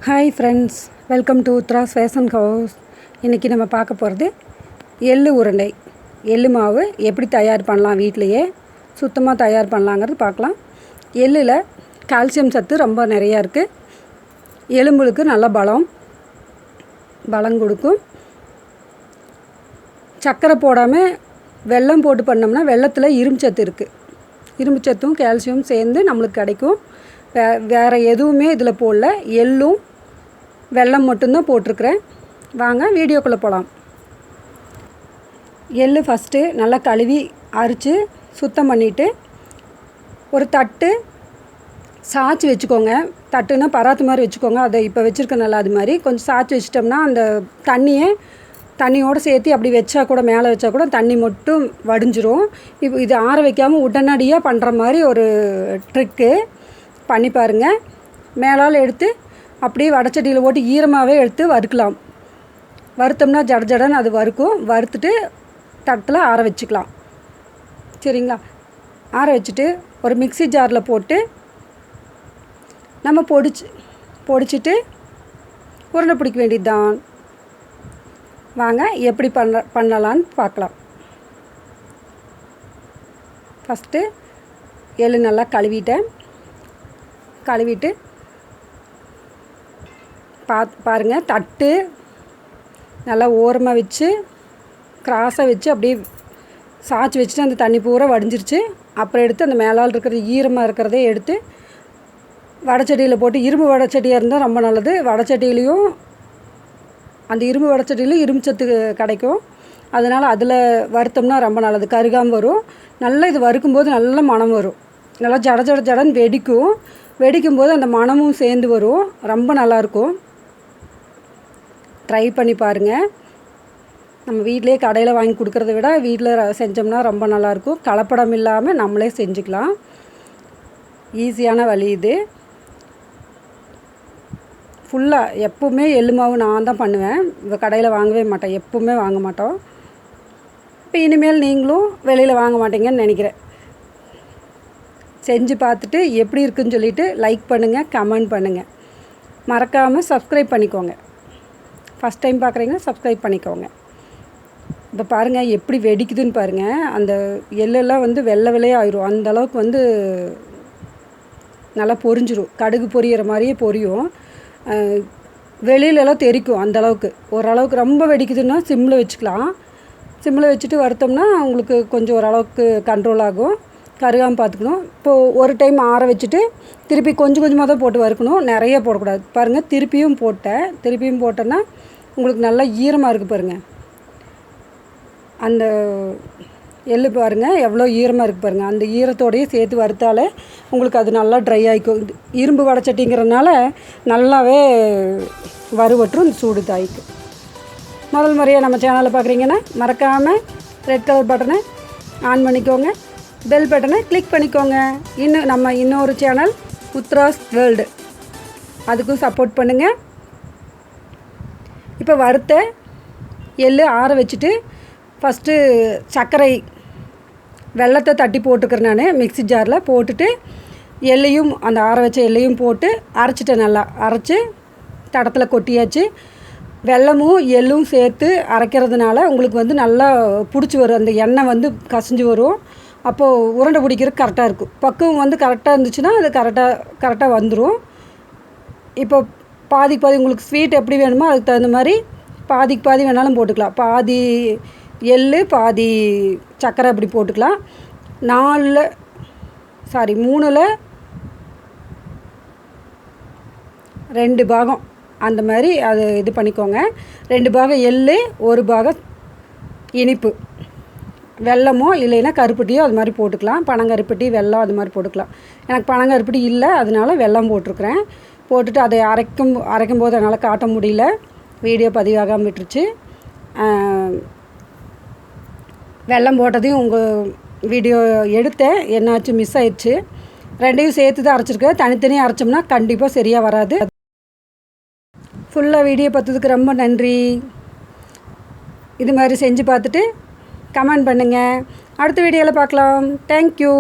Hi friends, welcome to Uthra's fashion house. இன்றைக்கி நம்ம பார்க்க போகிறது எள்ளு உருண்டை. எள்ளு மாவு எப்படி தயார் பண்ணலாம், வீட்டிலையே சுத்தமாக தயார் பண்ணலாங்கிறது பார்க்கலாம். எள்ளில் கால்சியம் சத்து ரொம்ப நிறையா இருக்குது. எலும்புகளுக்கு நல்ல பலம் கொடுக்கும். சர்க்கரை போடாமல் வெல்லம் போட்டு பண்ணோம்னா வெல்லத்தில் இரும்பு சத்து இருக்குது. இரும்பு சத்தும் கால்சியமும் சேர்ந்து நம்மளுக்கு கிடைக்கும். வேறு எதுவுமே இதில் போடல, எள்ளும் வெல்லம் மட்டும்தான் போட்டிருக்கிறேன். வாங்க வீடியோக்குள்ளே போகலாம். எள்ளு ஃபஸ்ட்டு நல்லா கழுவி அரித்து சுத்தம் பண்ணிவிட்டு ஒரு தட்டு சாய்ச்சி வச்சுக்கோங்க. தட்டுன்னா பராத்து மாதிரி வச்சுக்கோங்க. அதை இப்போ வச்சுருக்க நல்லா அது மாதிரி கொஞ்சம் சாய்ச்சி வச்சிட்டோம்னா அந்த தண்ணியோடு சேர்த்து அப்படி வச்சா கூட, மேலே வச்சா கூட தண்ணி மட்டும் வடிஞ்சிரும். இப்போ இது ஆற வைக்காமல் உடனடியாக பண்ணுற மாதிரி ஒரு ட்ரிக்கு பண்ணி பாருங்கள். மேலால் எடுத்து அப்படியே வடச்சட்டியில் போட்டு ஈரமாகவே எடுத்து வறுக்கலாம். வறுத்தோம்னா ஜடன்னு அது வறுக்கும். வறுத்துட்டு தட்டில் ஆற வச்சுக்கலாம். சரிங்களா? ஆற வச்சுட்டு ஒரு மிக்ஸி ஜாரில் போட்டு நம்ம பொடிச்சிட்டு உருண்டை பிடிக்க வேண்டியது தான். வாங்க எப்படி பண்ணலான்னு பார்க்கலாம். ஃபஸ்ட்டு எள்ளு நல்லா கழுவிட்டு பாருங்கள், தட்டு நல்லா ஓரமாக வச்சு கிராஸாக வச்சு அப்படியே சாய்ச்சி வச்சுட்டு அந்த தண்ணி பூரா வடிஞ்சிருச்சு. அப்புறம் எடுத்து அந்த மேலால் இருக்கிறது ஈரமாக இருக்கிறதே எடுத்து வடச்சட்டியில் போட்டு, இரும்பு வடச்சட்டியாக இருந்தால் ரொம்ப நல்லது. வடச்சட்டியிலையும் அந்த இரும்பு வடச்சட்டியிலும் இரும்பு சத்து கிடைக்கும். அதனால் அதில் வறுத்தோம்னா ரொம்ப நல்லது, கருகாமல் வரும். நல்லா இது வறுக்கும்போது நல்ல மணம் வரும். நல்லா ஜடன்னு வெடிக்கும்போது அந்த மணமும் சேர்ந்து வரும். ரொம்ப நல்லாயிருக்கும். ட்ரை பண்ணி பாருங்கள். நம்ம வீட்டிலே கடையில் வாங்கி கொடுக்குறத விட வீட்டில் செஞ்சோம்னா ரொம்ப நல்லாயிருக்கும். கலப்படம் இல்லாமல் நம்மளே செஞ்சுக்கலாம். ஈஸியான வழி இது. ஃபுல்லாக எப்போவுமே எள்ளு மாவு நான் தான் பண்ணுவேன். இப்போ கடையில் வாங்கவே மாட்டேன், எப்போவுமே வாங்க மாட்டோம். இப்போ இனிமேல் நீங்களும் வெளியில் வாங்க மாட்டீங்கன்னு நினைக்கிறேன். செஞ்சு பார்த்துட்டு எப்படி இருக்குன்னு சொல்லிவிட்டு லைக் பண்ணுங்கள், கமெண்ட் பண்ணுங்கள். மறக்காமல் சப்ஸ்கிரைப் பண்ணிக்கோங்க. ஃபஸ்ட் டைம் பார்க்குறீங்கன்னா சப்ஸ்கிரைப் பண்ணிக்கோங்க. இப்போ பாருங்கள் எப்படி வெடிக்குதுன்னு பாருங்கள். அந்த எள்ளெல்லாம் வெள்ளை ஆயிரும். அந்தளவுக்கு நல்லா பொரிஞ்சிரும். கடுகு பொரியிற மாதிரியே பொரியும். வெளியிலலாம் தெரிக்கும் அந்தளவுக்கு. ஓரளவுக்கு ரொம்ப வெடிக்குதுன்னா சிம்மில் வச்சுக்கலாம். சிம்மில் வச்சுட்டு வறுத்தோம்னா உங்களுக்கு கொஞ்சம் ஓரளவுக்கு கண்ட்ரோல் ஆகும். கருகாமல் பார்த்துக்கணும். இப்போது ஒரு டைம் ஆற வச்சுட்டு திருப்பி கொஞ்சமாக தான் போட்டு வறுக்கணும், நிறைய போடக்கூடாது. பாருங்கள், திருப்பியும் போட்டேன்னா உங்களுக்கு நல்லா ஈரமாக இருக்குது பாருங்கள். அந்த எள்ளு பாருங்கள் எவ்வளோ ஈரமாக இருக்குது பாருங்கள். அந்த ஈரத்தோடையே சேர்த்து வறுத்தாலே உங்களுக்கு அது நல்லா ட்ரை ஆகிக்கும். இரும்பு வடச்சட்டிங்கிறதுனால நல்லாவே வறுவற்றும், இந்த சூடு தாய்க்கும். முதல் முறையாக நம்ம சேனலை பார்க்குறீங்கன்னா மறக்காமல் ரெட் கலர் பட்டனை ஆன் பண்ணிக்கோங்க, பெல் பட்டனை கிளிக் பண்ணிக்கோங்க. இன்னொரு சேனல் உத்ராஸ் வேர்ல்டு, அதுக்கும் சப்போர்ட் பண்ணுங்கள். இப்போ வறுத்த எள்ளு ஆற வச்சுட்டு ஃபஸ்ட்டு சர்க்கரை வெல்லத்தை தட்டி போட்டுக்கிறேன். நான் மிக்ஸி ஜாரில் போட்டுட்டு எள்ளையும் அந்த ஆற வச்ச எள்ளையும் போட்டு அரைச்சிட்டேன். நல்லா அரைச்சி தடத்தில் கொட்டியாச்சு. வெல்லமும் எள்ளும் சேர்த்து அரைக்கிறதுனால உங்களுக்கு நல்லா பிடிச்சி வரும். அந்த எண்ணெய் கசிஞ்சு வரும். அப்போது உருண்டை பிடிக்கிறதுக்கு கரெக்டாக இருக்கும். பக்குவம் கரெக்டாக இருந்துச்சுன்னா அது கரெக்டாக வந்துடும். இப்போ பாதி உங்களுக்கு ஸ்வீட் எப்படி வேணுமோ அதுக்கு தகுந்த மாதிரி பாதி வேணாலும் போட்டுக்கலாம். பாதி எள்ளு பாதி சர்க்கரை அப்படி போட்டுக்கலாம். 3ல் 2 பாகம் அந்த மாதிரி அது இது பண்ணிக்கோங்க. 2 பாகம் எள்ளு, 1 பாகம் இனிப்பு, வெல்லமோ இல்லைன்னா கருப்பட்டியோ அது மாதிரி போட்டுக்கலாம். பனங்கருப்பட்டி, வெல்லம் அது மாதிரி போட்டுக்கலாம். எனக்கு பனங்கருப்பட்டி இல்லை, அதனால வெல்லம் போட்டிருக்கிறேன். போட்டுட்டு அதை அரைக்கும் போது என்னால் காட்ட முடியல, வீடியோ பதிவாகாமல் விட்டுருச்சு. வெல்லம் போட்டதையும் உங்கள் வீடியோ எடுத்தேன், என்னாச்சு மிஸ் ஆயிடுச்சு. 2ஐயும் சேர்த்து தான் அரைச்சிருக்கேன். தனித்தனியாக அரைச்சோம்னா கண்டிப்பாக சரியாக வராது. ஃபுல்லாக வீடியோ பார்த்ததுக்கு ரொம்ப நன்றி. இது மாதிரி செஞ்சு பார்த்துட்டு கமெண்ட் பண்ணுங்கள். அடுத்த வீடியோவில் பார்க்கலாம். தேங்க்யூ.